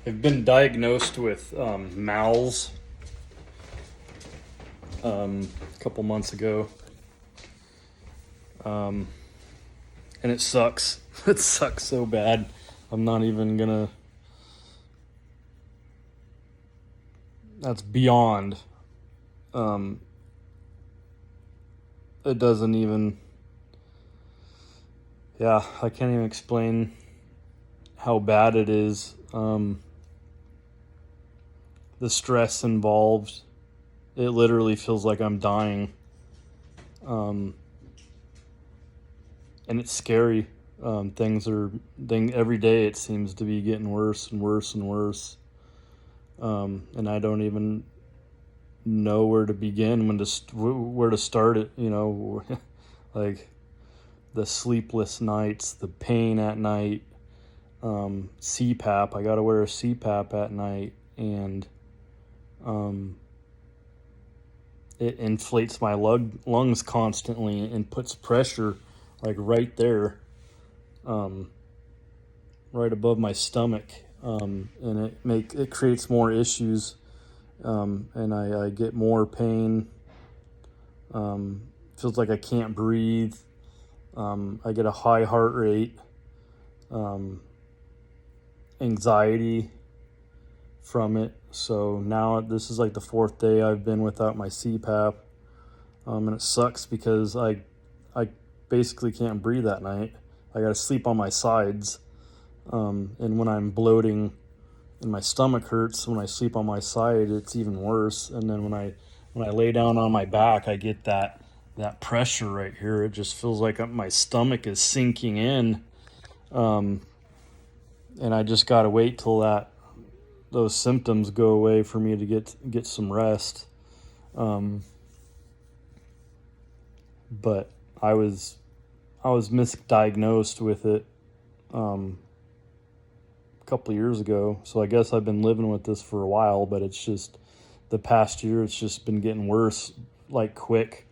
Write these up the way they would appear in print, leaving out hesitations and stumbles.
I've been diagnosed with MALS a couple months ago, and it sucks. It sucks so bad. I'm not even gonna. That's beyond. Um, it doesn't even. Yeah, I can't even explain how bad it is. The stress involved. It literally feels like I'm dying. Um, and it's scary. Every day it seems to be getting worse and worse and worse. And I don't even know where to begin, where to start it. Like the sleepless nights, the pain at night, CPAP. I got to wear a CPAP at night, and it inflates my lungs constantly and puts pressure like right there, right above my stomach, and it creates more issues, and I get more pain. Feels like I can't breathe. I get a high heart rate, anxiety from it. So now this is like the fourth day I've been without my CPAP, and it sucks because I basically can't breathe at night. I got to sleep on my sides, and when I'm bloating and my stomach hurts, when I sleep on my side, it's even worse. And then when I lay down on my back, I get that pressure right here. It just feels like my stomach is sinking in, and I just got to wait till those symptoms go away for me to get some rest. But I was misdiagnosed with it a couple of years ago, so I guess I've been living with this for a while. But it's just the past year, it's just been getting worse, like quick.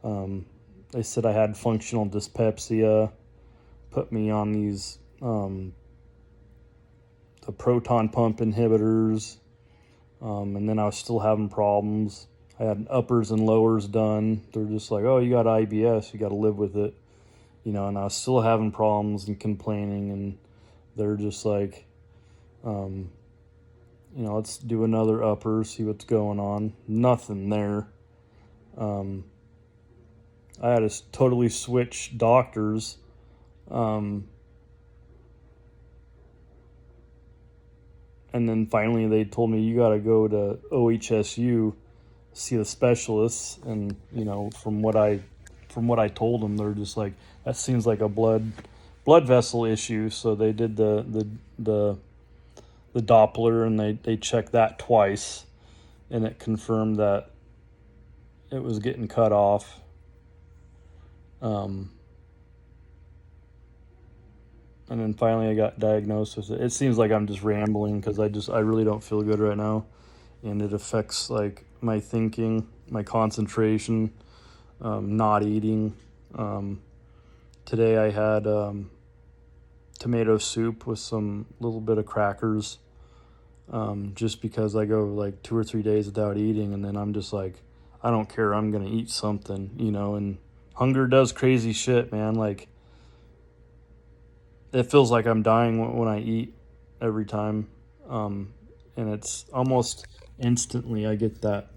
They said I had functional dyspepsia, put me on these the proton pump inhibitors, and then I was still having problems. I had uppers and lowers done. They're just like, oh, you got IBS, you got to live with it, and I was still having problems and complaining, and they're just like, let's do another upper, see what's going on. Nothing there. I had to totally switch doctors. And then finally they told me, you got to go to OHSU, see the specialists. And from what I told them, they're just like, that seems like a blood vessel issue. So they did the Doppler, and they checked that twice, and it confirmed that it was getting cut off. And then finally I got diagnosed with it. It seems like I'm just rambling because I really don't feel good right now, and it affects like my thinking, my concentration, not eating. Today I had tomato soup with some little bit of crackers, just because I go like 2 or 3 days without eating, and then I'm just like, I don't care, I'm gonna eat something, and hunger does crazy shit, man. Like, it feels like I'm dying when I eat every time, and it's almost instantly I get that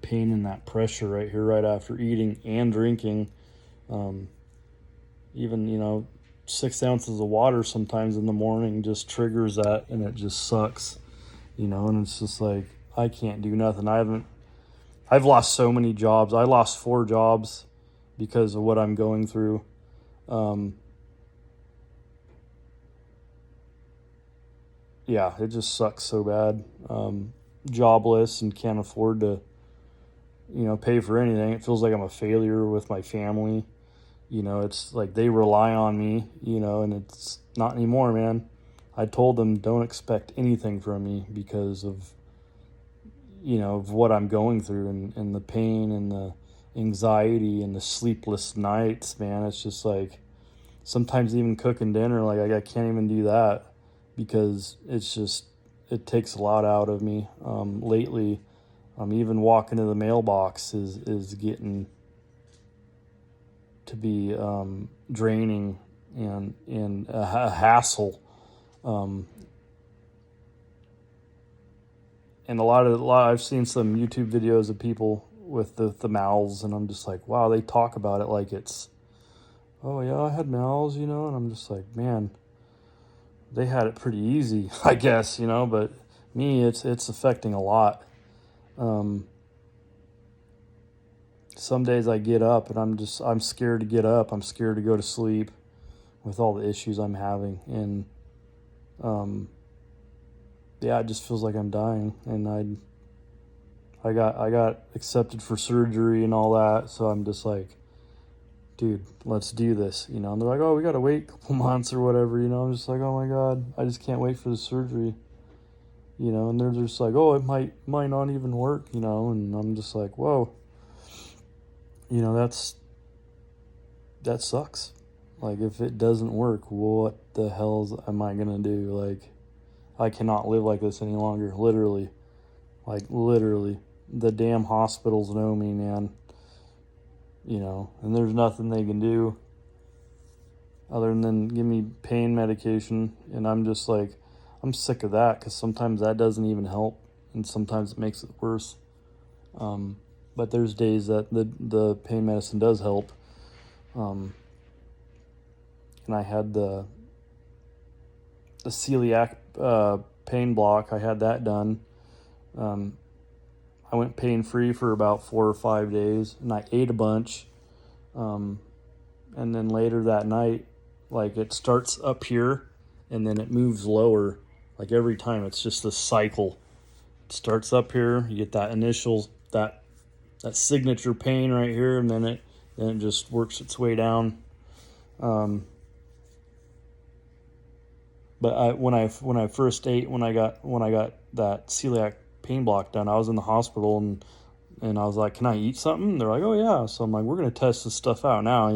pain and that pressure right here right after eating and drinking. Even 6 ounces of water sometimes in the morning just triggers that, and it just sucks, and it's just like I can't do nothing. I've lost so many jobs. I lost 4 jobs because of what I'm going through. Yeah, it just sucks so bad. Jobless and can't afford to, pay for anything. It feels like I'm a failure with my family. It's like they rely on me, and it's not anymore, man. I told them, don't expect anything from me because of, of what I'm going through, and the pain and the anxiety and the sleepless nights, man. It's just like sometimes even cooking dinner, like I can't even do that because it's just it takes a lot out of me. Lately, even walking to the mailbox is getting to be draining and a hassle. And a lot I've seen some YouTube videos of people with the MALS, and I'm just like, wow, they talk about it like it's, oh yeah, I had MALS, and I'm just like, man, they had it pretty easy, I guess, but me, it's affecting a lot. Some days I get up and I'm scared to get up. I'm scared to go to sleep with all the issues I'm having, and yeah, it just feels like I'm dying. And I got accepted for surgery and all that, so I'm just like, dude, let's do this, And they're like, oh, we gotta wait a couple months or whatever, I'm just like, oh my god, I just can't wait for the surgery, And they're just like, oh, it might not even work, And I'm just like, whoa, that sucks. Like, if it doesn't work, what the hell am I gonna do? Like, I cannot live like this any longer. Literally, the damn hospitals know me, man. And there's nothing they can do other than give me pain medication. And I'm just like, I'm sick of that, because sometimes that doesn't even help, and sometimes it makes it worse. But there's days that the pain medicine does help. And I had the celiac pain block. I had that done. I went pain-free for about 4 or 5 days, and I ate a bunch. And then later that night, like, it starts up here, and then it moves lower. Like, every time, it's just a cycle. It starts up here, you get that initial, that signature pain right here, and then it just works its way down. But when I first ate, when I got that celiac pain block done, I was in the hospital, and I was like, can I eat something? They're like, oh yeah. So I'm like, we're gonna test this stuff out now,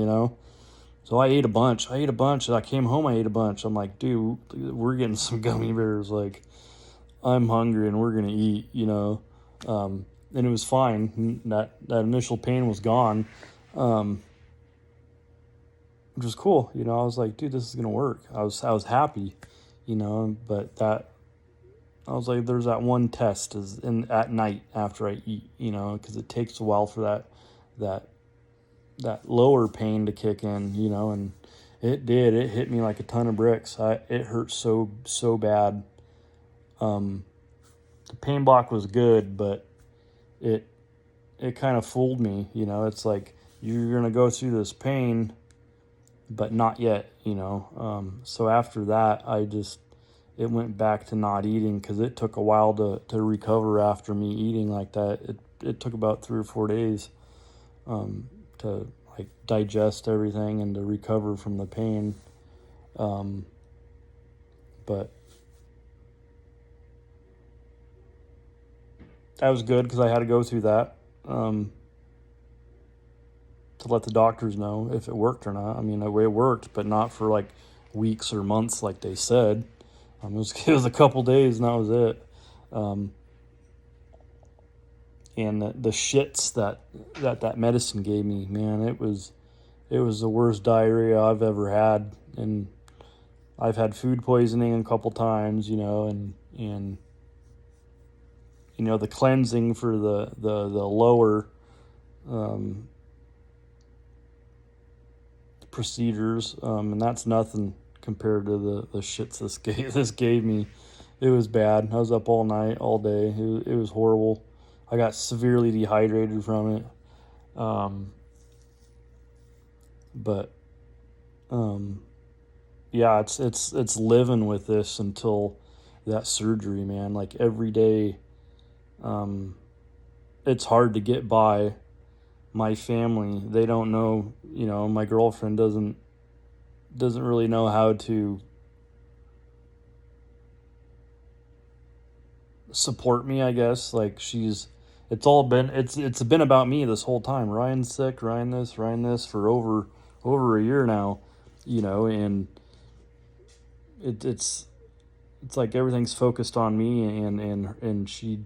So I ate a bunch. And I came home, I ate a bunch. I'm like, dude, we're getting some gummy bears. Like, I'm hungry and we're gonna eat, And it was fine. That initial pain was gone, which was cool. I was like, dude, this is gonna work. I was happy, But that, I was like, there's that one test is at night after I eat, because it takes a while for that lower pain to kick in, and it did. It hit me like a ton of bricks. It hurt so bad. The pain block was good, but it kind of fooled me, It's like, you're gonna go through this pain, but not yet, So after that, it went back to not eating, because it took a while to recover after me eating like that. It took about 3 or 4 days to like digest everything and to recover from the pain. But that was good, because I had to go through that to let the doctors know if it worked or not. I mean, it worked, but not for like weeks or months like they said. It was a couple days, and that was it. And the shits that medicine gave me, man, it was the worst diarrhea I've ever had. And I've had food poisoning a couple times, and the cleansing for the lower procedures, and that's nothing compared to the shits this gave me. It was bad. I was up all night, all day. It was horrible. I got severely dehydrated from it. Yeah, it's living with this until that surgery, man. Like, every day, it's hard to get by. My family, they don't know, my girlfriend doesn't really know how to support me, I guess. Like, it's been about me this whole time. Ryan's sick, Ryan this for over a year now, and it's it's like everything's focused on me, and she,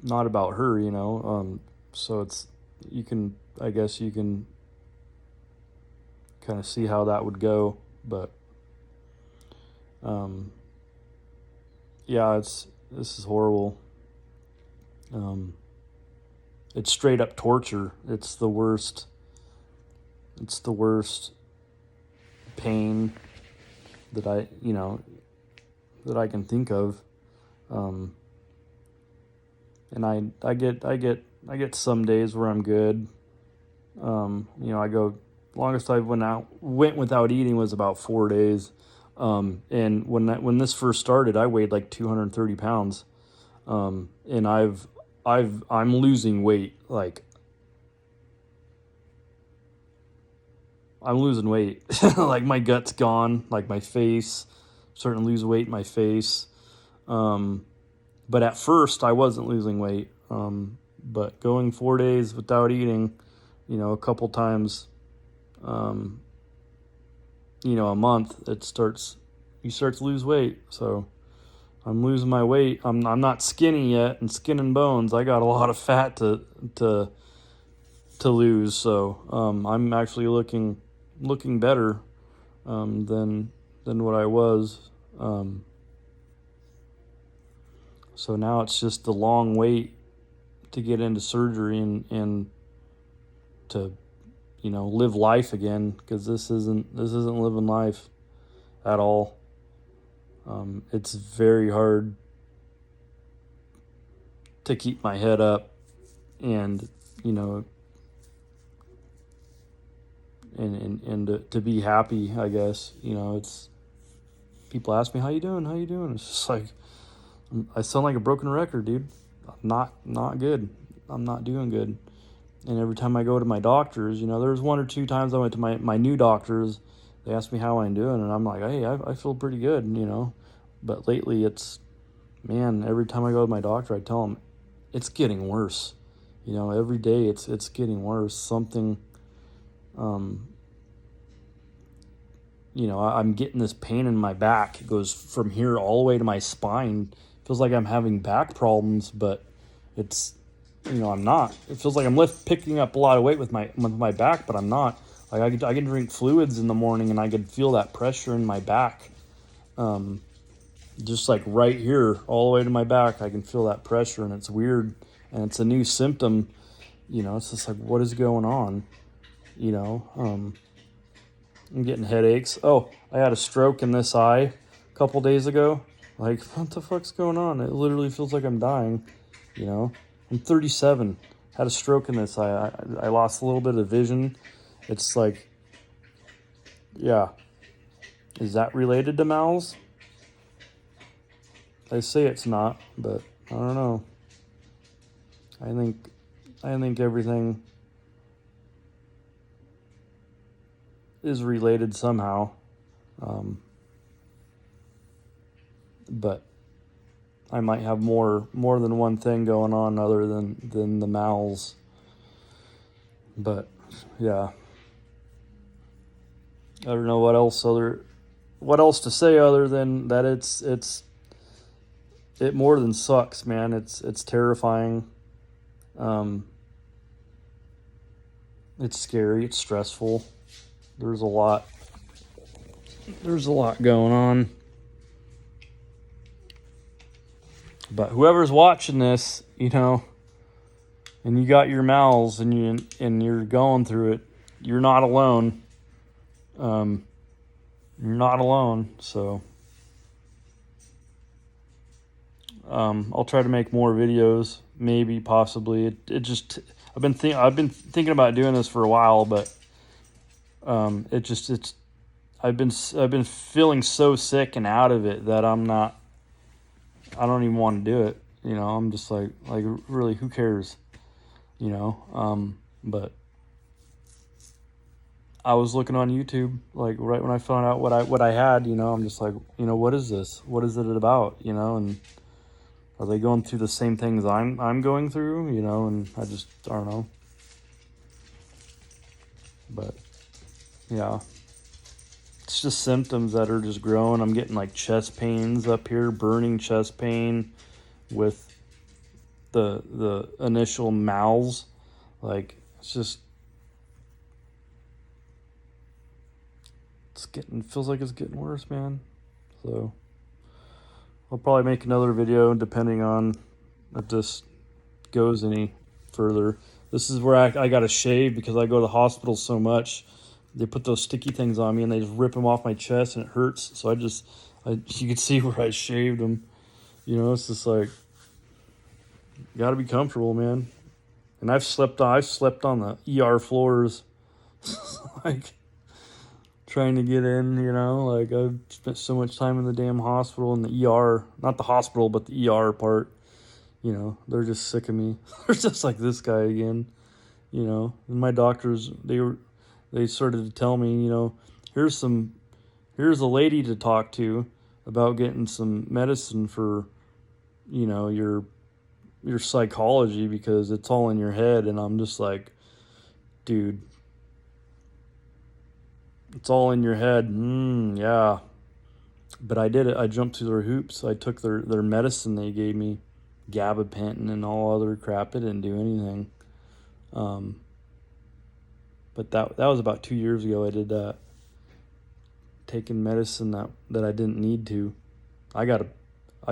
not about her, you know. So it's, you can, I guess you can kind of see how that would go, but yeah, this is horrible. It's straight up torture. It's the worst. It's the worst pain that that I can think of. And I get some days where I'm good. I go, longest I went without eating was about 4 days. And when this first started, I weighed like 230 pounds. And I'm losing weight. Like, I'm losing weight. Like, my gut's gone, like my face, starting to lose weight in my face. But at first I wasn't losing weight. But going 4 days without eating, a couple times, a month, you start to lose weight. So I'm losing my weight. I'm not skinny yet, and skin and bones. I got a lot of fat to lose. So I'm actually looking better than what I was. So now it's just the long wait to get into surgery and to live life again, because this isn't living life at all. It's very hard to keep my head up and and to be happy, I guess. It's, people ask me, how you doing? It's just like, I sound like a broken record, dude. Not good. I'm not doing good. And every time I go to my doctors, there's 1 or 2 times I went to my new doctors. They asked me how I'm doing, and I'm like, hey, I feel pretty good, But lately, every time I go to my doctor, I tell them it's getting worse. Every day it's getting worse. Something, I'm getting this pain in my back. It goes from here all the way to my spine. Feels like I'm having back problems, but it's, I'm not. It feels like I'm picking up a lot of weight with my back, but I'm not. Like, I can drink fluids in the morning, and I can feel that pressure in my back. Just like right here, all the way to my back, I can feel that pressure, and it's weird, and it's a new symptom. It's just like, what is going on? I'm getting headaches. Oh, I had a stroke in this eye a couple days ago. Like, what the fuck's going on? It literally feels like I'm dying. I'm 37. Had a stroke in this eye. I lost a little bit of vision. It's like, yeah. Is that related to MALS? They say it's not, but I don't know. I think everything is related somehow. But I might have more than one thing going on other than the MALS. But yeah, I don't know what else to say other than that it more than sucks, man. It's terrifying. It's scary. It's stressful. There's a lot going on. But whoever's watching this, and you got your MALS and you're going through it, you're not alone. You're not alone. So I'll try to make more videos, maybe, possibly. I've been thinking about doing this for a while, but I've been feeling so sick and out of it that I don't even want to do it. I'm just like really, who cares? But I was looking on YouTube, like right when I found out what I had, I'm just like, what is this? What is it about? And are they going through the same things I'm going through? And I don't know. But yeah, it's just symptoms that are just growing. I'm getting like chest pains up here, burning chest pain with the initial MALS. Like, it's just, feels like it's getting worse, man. So I'll probably make another video depending on if this goes any further. This is where I got to shave because I go to the hospital so much. They put those sticky things on me and they just rip them off my chest and it hurts. So you can see where I shaved them. You know, it's just like, you got to be comfortable, man. And I've slept on the ER floors, like trying to get in. You know, like I've spent so much time in the damn hospital in the ER, not the hospital, but the ER part. You know, they're just sick of me. They're just like this guy again. You know, and my doctors, they started to tell me, you know, here's a lady to talk to about getting some medicine for, you know, your psychology because it's all in your head. And I'm just like, dude, it's all in your head. Yeah. But I did it. I jumped through their hoops. I took their medicine they gave me, gabapentin and all other crap. It didn't do anything. But that was about 2 years ago I did that. Taking medicine that I didn't need to. I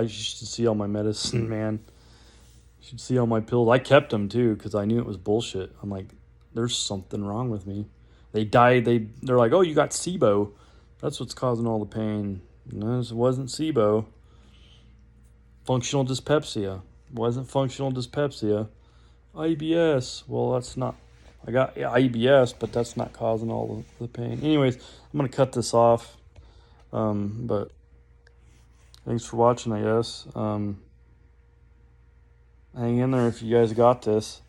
should see all my medicine, man. You should see all my pills. I kept them too because I knew it was bullshit. I'm like, there's something wrong with me. They're like, oh, you got SIBO. That's what's causing all the pain. No, it wasn't SIBO. Functional dyspepsia. Wasn't functional dyspepsia. IBS. Well, that's not. I got IBS, but that's not causing all the pain. Anyways, I'm going to cut this off. But thanks for watching, I guess. Hang in there if you guys got this.